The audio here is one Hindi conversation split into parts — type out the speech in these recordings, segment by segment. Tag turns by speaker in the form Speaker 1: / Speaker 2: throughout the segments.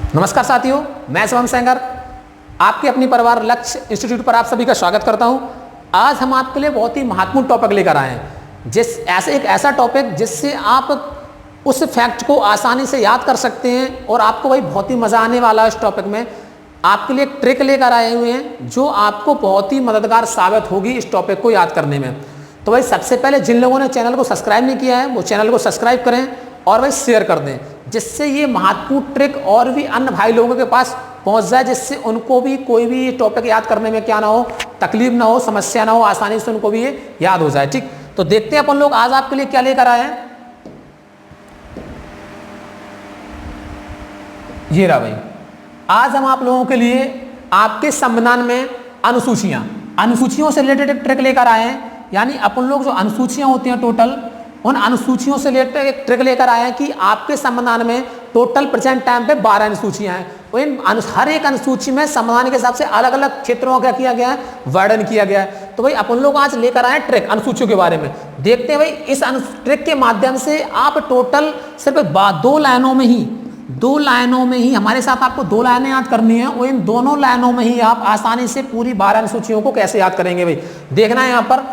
Speaker 1: नमस्कार साथियों, मैं शिवम सेंगर आपके अपनी परिवार लक्ष्य इंस्टीट्यूट पर आप सभी का स्वागत करता हूं। आज हम आपके लिए बहुत ही महत्वपूर्ण टॉपिक लेकर आए हैं, एक ऐसा टॉपिक जिससे आप उस फैक्ट को आसानी से याद कर सकते हैं और आपको भाई बहुत ही मज़ा आने वाला है। इस टॉपिक में आपके लिए एक ट्रिक लेकर आए हुए हैं जो आपको बहुत ही मददगार साबित होगी इस टॉपिक को याद करने में। तो भाई सबसे पहले जिन लोगों ने चैनल को सब्सक्राइब नहीं किया है वो चैनल को सब्सक्राइब करें और भाई शेयर कर दें, जिससे ये महत्वपूर्ण ट्रिक और भी अन्य भाई लोगों के पास पहुंच जाए, जिससे उनको भी कोई भी टॉपिक याद करने में क्या ना हो, तकलीफ ना हो, समस्या ना हो, आसानी से उनको भी ये याद हो जाए। ठीक, तो देखते हैं अपन लोग आज आपके लिए क्या लेकर आए हैं। ये रहा भाई, आज हम आप लोगों के लिए आपके संविधान में अनुसूचियों से रिलेटेड एक ट्रिक लेकर आए हैं। यानी अपन लोग जो अनुसूचियां होती हैं टोटल, उन अनुसूचियों से रिलेटेड एक ट्रिक लेकर आए हैं कि आपके संविधान में टोटल प्रेजेंट टाइम पे 12 अनुसूचियां हैं। हर एक अनुसूची में संविधान के हिसाब से अलग अलग क्षेत्रों का किया गया है, वर्णन किया गया है। तो भाई अपन लोग आज लेकर आए ट्रिक अनुसूचियों के बारे में। देखते हैं भाई इस ट्रिक के माध्यम से आप टोटल सिर्फ 2 लाइनों में ही हमारे साथ आपको 2 लाइनें याद करनी है और इन दोनों लाइनों में ही आप आसानी से पूरी 12 अनुसूचियों को कैसे याद करेंगे भाई, देखना है। यहाँ पर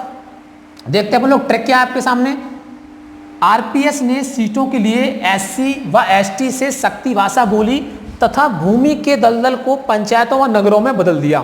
Speaker 1: देखते हैं अपन लोग ट्रिक क्या है आपके सामने। आरपीएस ने सीटों के लिए एससी व एसटी से शक्ति भाषा बोली तथा भूमि के दलदल को पंचायतों व नगरों में बदल दिया।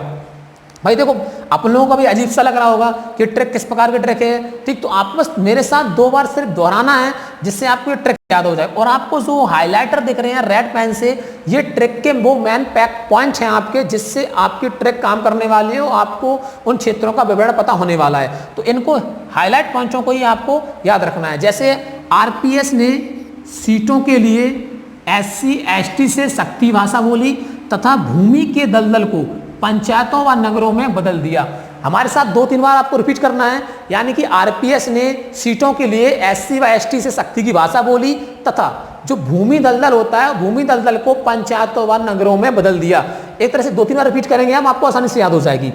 Speaker 1: भाई देखो, आप लोगों को भी अजीब सा लग रहा होगा कि ट्रिक किस प्रकार की ट्रिक है। ठीक, तो आप बस मेरे साथ 2 बार सिर्फ दोहराना है जिससे आपको ये ट्रिक याद हो जाए। और आपको जो हाइलाइटर दिख रहे हैं रेड पेन से, ये ट्रिक के वो मेन पॉइंट्स हैं आपके, जिससे आपकी ट्रिक काम करने वाली है और आपको उन क्षेत्रों का विवरण पता होने वाला है। तो इनको हाईलाइट पॉइंट्सों को ही आपको याद रखना है। जैसे आरपीएस ने सीटों के लिए एससी एसटी से शक्ति भाषा बोली तथा भूमि के दलदल को पंचायतों व नगरों में बदल दिया। हमारे साथ 2-3 बार आपको रिपीट करना है। यानी कि आरपीएस ने सीटों के लिए एससी व एसटी से शक्ति की भाषा बोली तथा जो भूमि दलदल होता है, भूमि दलदल को पंचायतों व नगरों में बदल दिया। एक तरह से 2-3 बार रिपीट करेंगे हम, आपको आसानी से याद हो जाएगी।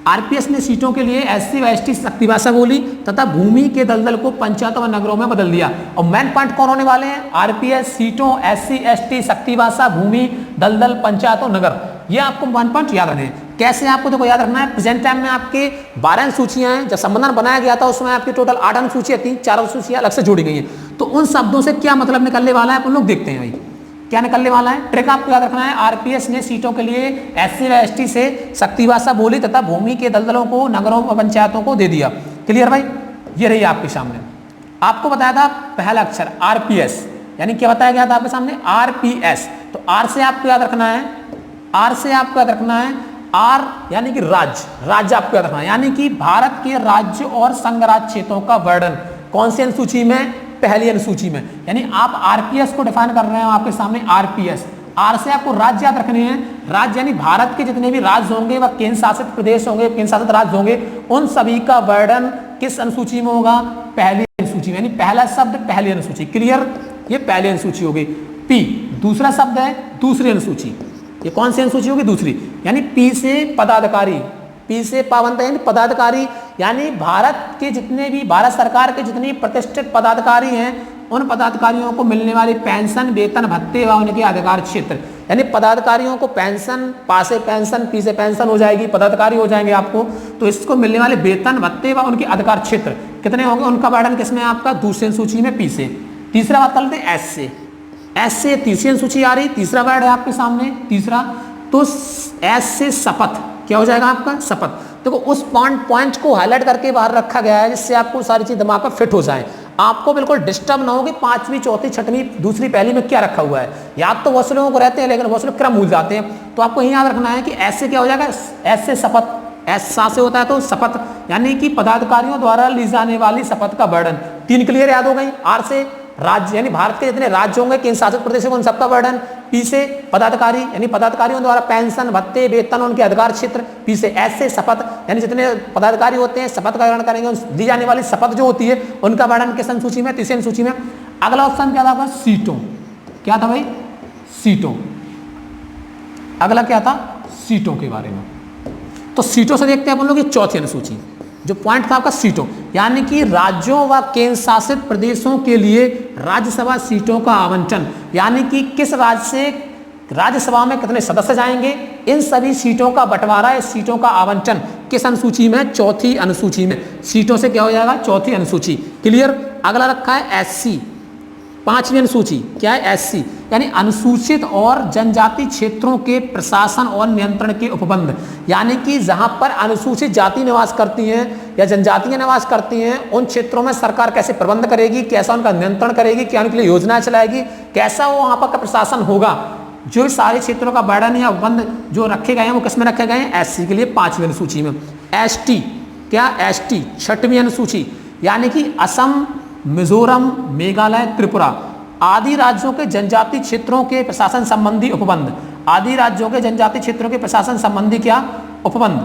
Speaker 1: आरपीएस ने सीटों के लिए एससी व एसटी से शक्ति भाषा बोली तथा भूमि के दलदल को पंचायतों व नगरों में बदल दिया। और मेन पॉइंट कौन होने वाले हैं? आरपीएस, सीटों, एससी एसटी, शक्ति भाषा, भूमि, दलदल, पंचायतों, नगर। ये आपको 1 पॉइंट याद रखना है। कैसे आपको देखो याद रखना है। प्रेजेंट टाइम में आपके 12 अनुसूचियां हैं। जब संविधान बनाया गया था उसमें आपकी टोटल 8 अनुसूचियां थी, 4 अनुसूचियां अलग से जोड़ी गई हैं। तो उन शब्दों से क्या मतलब निकलने वाला है अपन लोग देखते हैं भाई, क्या निकलने वाला है। ट्रिक आपको याद रखना है। आरपीएस ने सीटों के लिए एससी व एसटी से शक्ति भाषा बोली तथा भूमि के दलदलों को नगरों व पंचायतों को दे दिया। क्लियर भाई, ये रही आपके सामने। आपको बताया था पहला अक्षर आरपीएस, यानी क्या बताया गया था आपके सामने? आरपीएस। तो आर से आपको याद रखना है, आर से आपको याद रखना है, आर यानी कि राज्य आपको याद रखना है। यानी कि भारत के राज्य और संघ राज्य क्षेत्रों का वर्णन कौन सी अनुसूची में? पहली अनुसूची में। यानी आप आरपीएस को डिफाइन कर रहे हो आपके सामने आरपीएस। आर से आपको राज्य याद रखने हैं। राज्य यानी भारत के जितने भी राज्य होंगे व केंद्र शासित प्रदेश होंगे, केंद्र शासित राज्य होंगे, उन सभी का वर्णन किस अनुसूची में होगा? पहली अनुसूची में। यानी पहला शब्द पहली अनुसूची। क्लियर, ये पहली अनुसूची होगी। पी दूसरा शब्द है दूसरी अनुसूची। ये कौन सी अनुसूची होगी? दूसरी। यानी पी से पदाधिकारी, पी से पाबंद है पदाधिकारी। यानी भारत के जितने भी, भारत सरकार के जितने प्रतिष्ठित पदाधिकारी हैं, उन पदाधिकारियों को मिलने वाली पेंशन, वेतन, भत्ते व उनके अधिकार क्षेत्र। यानी पदाधिकारियों को पेंशन, पा से पेंशन, पी से पेंशन हो जाएगी, पदाधिकारी हो जाएंगे आपको। तो इसको मिलने वाले वेतन, भत्ते व उनके अधिकार क्षेत्र कितने होंगे? उनका वर्णन किसमें? आपका दूसरी अनुसूची में, पी से। तीसरा बात कर लेते हैं एस से। एस से तीसरी अनुसूची आ रही, तीसरा वर्ड है आपके सामने तीसरा। तो एस से शपथ, क्या हो जाएगा आपका? शपथ। देखो उस पॉइंट को हाईलाइट करके बाहर रखा गया है जिससे आपको सारी चीज दिमाग में फिट हो जाए, आपको बिल्कुल डिस्टर्ब ना हो कि 5वीं, 4वीं, 6वीं, दूसरी, पहली में क्या रखा हुआ है। याद तो बहुत लोगों को रहते हैं लेकिन बहुत लोग क्रम भूल जाते हैं। तो आपको यही याद रखना है कि एस से क्या हो जाएगा? एस से शपथ। एस सा से होता है तो शपथ, यानी कि पदाधिकारियों द्वारा ली जाने वाली शपथ का वर्णन। 3 क्लियर याद हो गई। आर से राज्य यानी भारत के जितने राज्य होंगे, केंद्र शासित प्रदेश होंगे, उन सबका वर्णन। पी से पदाधिकारी यानी पदाधिकारियों द्वारा पेंशन, भत्ते, वेतन, उनके अधिकार क्षेत्र। पी से एस से शपथ यानी जितने पदाधिकारी होते हैं शपथ का वर्णन करेंगे, दी जाने वाली शपथ जो होती है उनका वर्णन किस अनुसूची में? तीसरी अनुसूची में। अगला ऑप्शन क्या था? सीटों। क्या था भाई? सीटों। अगला क्या था? सीटों के बारे में। तो सीटों से देखते हैं अपन लोग ये चौथी अनुसूची। जो पॉइंट था आपका सीटों, यानी कि राज्यों व केंद्र शासित प्रदेशों के लिए राज्यसभा सीटों का आवंटन। यानी कि किस राज्य से राज्यसभा में कितने सदस्य जाएंगे, इन सभी सीटों का बंटवारा, इस सीटों का आवंटन किस अनुसूची में, चौथी अनुसूची में। सीटों से क्या हो जाएगा, चौथी अनुसूची। क्लियर। अगला रखा है एससी, पांचवी अनुसूची। क्या है, एससी यानी अनुसूचित और जनजाति क्षेत्रों के प्रशासन और नियंत्रण के उपबंध। यानी कि जहां पर अनुसूचित जाति निवास करती हैं या जनजातियां निवास करती हैं, उन क्षेत्रों में सरकार कैसे प्रबंध करेगी, कैसा उनका नियंत्रण करेगी, क्या उनके लिए योजनाएं चलाएगी, कैसा वो वहां पर का प्रशासन होगा। जो सारे क्षेत्रों का वर्णन या उपबंध जो रखे गए हैं वो किसमें रखे गए हैं, एससी के लिए पांचवी अनुसूची में। एसटी, क्या, एसटी छठवीं अनुसूची। यानी कि असम, मिजोरम, मेघालय, त्रिपुरा आदि राज्यों के जनजाति क्षेत्रों के प्रशासन संबंधी उपबंध। आदि राज्यों के जनजाति क्षेत्रों के प्रशासन संबंधी क्या, उपबंध।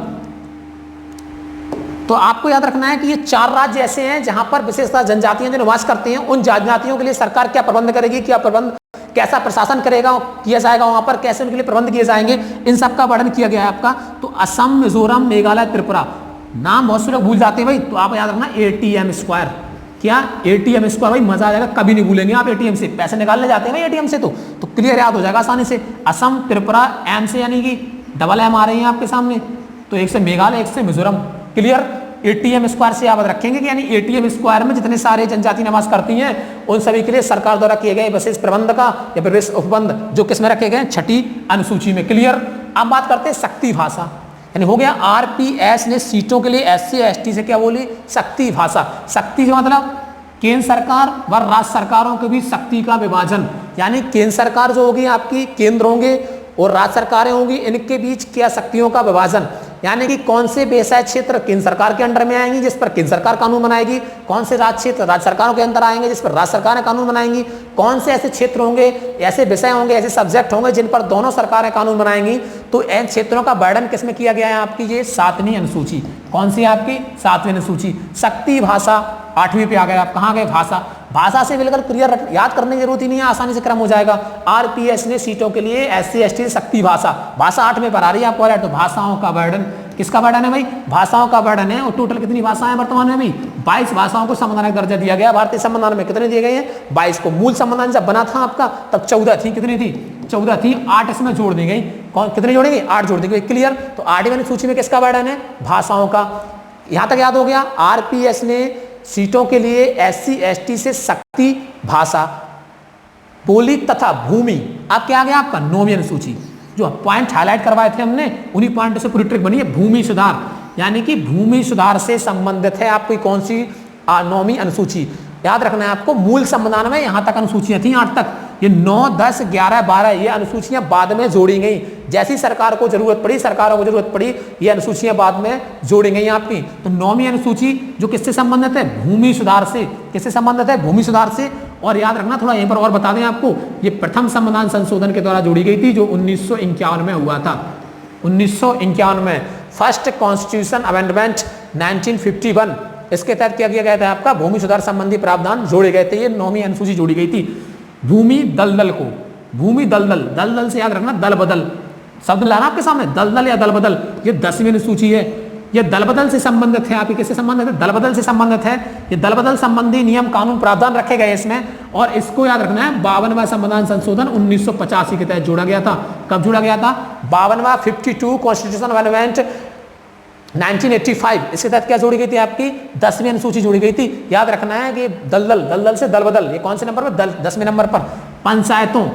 Speaker 1: तो आपको याद रखना है कि ये 4 राज्य ऐसे हैं जहां पर विशेषतः जनजातियां जो निवास करती हैं, उन जनजातियों के लिए सरकार क्या प्रबंध करेगी, क्या प्रबंध, कैसा प्रशासन करेगा, किया जाएगा वहां पर, कैसे उनके लिए प्रबंध किए जाएंगे, इन सब का वर्णन किया गया है आपका। तो असम, मिजोरम, मेघालय, त्रिपुरा, नाम बहुत से लोग भूल जाते हैं भाई, तो आप याद रखना एटीएम स्क्वायर। क्या, एटीएम स्क्वायर, भाई मजा आ जाएगा, कभी नहीं भूलेंगे आप। एटीएम से पैसे निकालने जाते हैं भाई एटीएम से, तो क्लियर याद हो जाएगा आसानी से। असम, त्रिपुरा, एम से यानी कि डबल एम आ रही है आपके सामने, तो एक से मेघालय, एक से मिजोरम। क्लियर। एटीएम स्क्वायर से याद रखेंगे कि यानी एटीएम स्क्वायर में जितने सारे जनजाति निवास करती हैं, उन सभी के लिए सरकार द्वारा किए गए विशेष प्रबंध का या प्रवेश उपबंध जो किसमें रखे गए, छठी अनुसूची में। क्लियर। अब बात करते हैं शक्ति भाषा, यानी हो गया आरपीएस ने सीटों के लिए एससी एसटी से क्या बोली, शक्ति भाषा। शक्ति का मतलब केंद्र सरकार व राज्य सरकारों के बीच शक्ति का विभाजन। यानी केंद्र सरकार जो होगी आपकी, केंद्र होंगे और राज्य सरकारें होंगी, इनके बीच क्या शक्तियों का विभाजन। यानी कि कौन से व्यवसाय क्षेत्र केंद्र सरकार के अंडर में आएंगी जिस पर केंद्र सरकार कानून बनाएगी, कौन से राज्य क्षेत्र राज्य सरकारों के अंदर आएंगे जिस पर राज्य सरकारें कानून बनाएंगी, कौन से ऐसे क्षेत्र होंगे, ऐसे विषय होंगे, ऐसे सब्जेक्ट होंगे जिन पर दोनों सरकारें कानून बनाएंगी। तो इन क्षेत्रों का वर्णन किसमें किया गया है, आपकी ये 7वीं अनुसूची। कौन सी आपकी, 7वीं अनुसूची। शक्ति भाषा 8वीं पे आ गए आप, कहाँ गए, भाषा। भाषा से बिल्कुल क्लियर, याद करने की जरूरत ही नहीं है, आसानी से क्रम हो जाएगा। आरपीएस ने सीटों के लिए एससी एसटी शक्ति भाषा, भाषा 8 पर आ रही है आपको। तो भाषाओं का वर्णन, किसका वर्णन है भाई, भाषाओं का वर्णन है। और टोटल कितनी भाषाएं हैं वर्तमान में भी, 22 भाषाओं को संवैधानिक दर्जा दिया गया। भारतीय संविधान में कितने दिए गए हैं, 22 को। मूल संविधान जब बना था आपका तब 14 थी, कितनी थी, 14 थी, 8 इसमें जोड़ दी गई। कौन, कितने जोड़ेंगे, 8 जोड़ दी गई। क्लियर। तो 8वीं सूची में किसका वर्णन है, भाषाओं का। यहां तक याद हो गया। आरपीएस ने सीटों के लिए एससी एसटी से शक्ति भाषा, बोली तथा भूमि। अब क्या आ गया आपका, 9वीं अनुसूची। जो पॉइंट हाईलाइट करवाए थे हमने, उन्हीं पॉइंट से पूरी ट्रिक बनी है। भूमि सुधार, यानी कि भूमि सुधार से संबंधित है आपकी कौन सी, 9वीं अनुसूची। याद रखना है आपको, मूल संविधान में यहां तक अनुसूचियां थी, 8 तक। ये 9, 10, 11, 12 ये अनुसूचियां बाद में जोड़ी गई। जैसी सरकार को जरूरत पड़ी, सरकारों को जरूरत पड़ी, ये अनुसूचियां बाद में जोड़ी गई आपकी। तो 9वीं अनुसूची जो किससे संबंधित है, भूमि सुधार से। किससे संबंधित है, भूमि सुधार से। और याद रखना, थोड़ा यहीं पर और बता दें आपको, ये प्रथम संविधान संशोधन के द्वारा जोड़ी गई थी जो 1951 में हुआ था। 1951 में फर्स्ट कॉन्स्टिट्यूशन अमेंडमेंट 1951, इसके तहत क्या किया गया था, आपका भूमि सुधार संबंधी प्रावधान जोड़े गए थे। ये 9वीं अनुसूची जोड़ी गई थी। भूमि दलदल को, भूमि दलदल, दलदल से याद रखना दल बदल शब्द लाना आपके सामने, दलदल या दल बदल, ये 10वीं अनुसूची है। ये दल बदल से संबंधित है, आपकी किससे संबंधित है, दल बदल से संबंधित है। ये दल बदल संबंधी नियम कानून प्रावधान रखे गए इसमें। और इसको याद रखना है, 52वां संविधान संशोधन 1985 के तहत जोड़ा गया था। कब जोड़ा गया था, 52वां 52 कॉन्स्टिट्यूशन अमेंडमेंट 1985, इसके तहत क्या जोड़ी गई थी, आपकी 10वीं अनुसूची जोड़ी गई थी। याद रखना है कि दलदल, दलदल से दल बदल, ये कौन से नंबर पर, 10वें नंबर पर। पंचायतों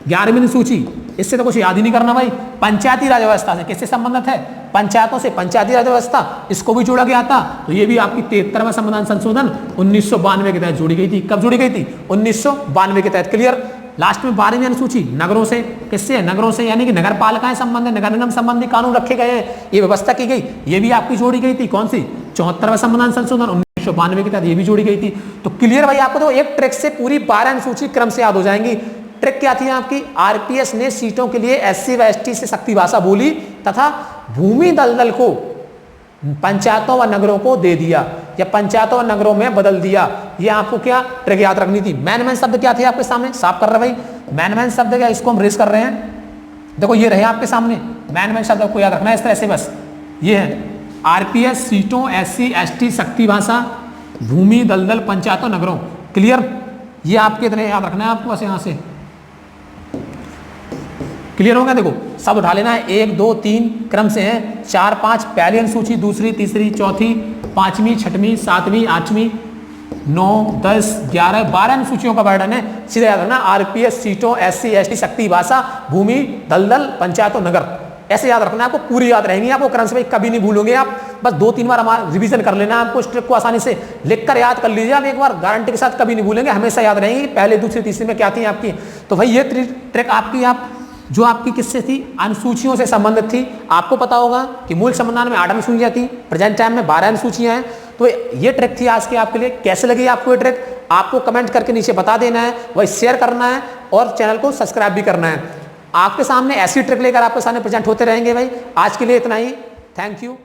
Speaker 1: 11वीं अनुसूची, इससे तो कुछ याद ही नहीं करना भाई। पंचायती राज व्यवस्था से किससे संबंधित है, पंचायतों से, पंचायती राज व्यवस्था, इसको भी जोड़ा गया था। तो ये भी आपकी 73वां संविधान संशोधन 1992 के तहत जोड़ी गई थी। कब जोड़ी गई थी, 1992 के तहत। क्लियर। लास्ट में 12वीं अनुसूची नगरों से, किससे, नगरों से, यानी कि नगर पालिकाएं संबंधित, नगर निगम संबंधी कानून रखे गए हैं, ये व्यवस्था की गई। ये भी आपकी जोड़ी गई थी, कौन सी, 74वां संविधान संशोधन 1992 के तहत ये भी जोड़ी गई थी। तो क्लियर भाई, आपको तो एक ट्रिक से पूरी 12 अनुसूची क्रम से याद हो जाएंगी। ट्रिक क्या थी आपकी, आरपीएस ने सीटों के लिए एससी व एसटी से शक्ति भाषा बोली तथा भूमि दलदल को पंचायतों व नगरों को दे दिया या पंचायतों व नगरों में बदल दिया। ये आपको क्या ट्रिक याद रखनी थी। मैन मैन शब्द क्या थे आपके सामने, साफ कर रहे भाई, मैन मैन शब्द क्या, इसको हम रेस कर रहे हैं। देखो ये रहे आपके सामने, मैन मैन शब्द को याद रखना है इस तरह से, बस ये है आरपीएस सीटों एससी एसटी शक्ति भाषा भूमि दलदल पंचायतों नगरों। क्लियर। ये आपके इतने याद रखना है आपको, बस यहाँ से क्लियर हो गया? देखो सब उठा लेना है, 1 2 3 क्रम से है, 4 5 पहली अनुसूची, दूसरी, तीसरी, चौथी, पांचवी, छठवीं, सातवीं, आठवीं, 9 10 11 12 अनुसूचियों का वर्णन है। सीधा याद रखना, आरपीएस, सीटों, SC ST, शक्ति भाषा, भूमि, दलदल, पंचायत और नगर, ऐसे याद रखना, आपको पूरी याद रहेंगी, आपको क्रम से कभी नहीं भूलोगे आप। बस 2-3 बार हमारा रिवीजन कर लेना, आपको इस ट्रिक को आसानी से लिखकर याद कर लीजिए आप एक बार, गारंटी के साथ कभी नहीं भूलेंगे, हमेशा याद रहेंगी। पहले, दूसरी, तीसरी में क्या थी आपकी। तो भाई ये ट्रिक आपकी जो आपकी किससे थी, अनुसूचियों से संबंधित थी। आपको पता होगा कि मूल संविधान में 8 अनुसूचियां थी, प्रेजेंट टाइम में 12 अनुसूचियां हैं। तो ये ट्रिक थी आज की आपके लिए। कैसे लगी आपको ये ट्रिक, आपको कमेंट करके नीचे बता देना है, वही शेयर करना है और चैनल को सब्सक्राइब भी करना है। आपके सामने ऐसी ट्रिक लेकर आपके सामने प्रेजेंट होते रहेंगे भाई। आज के लिए इतना ही, थैंक यू।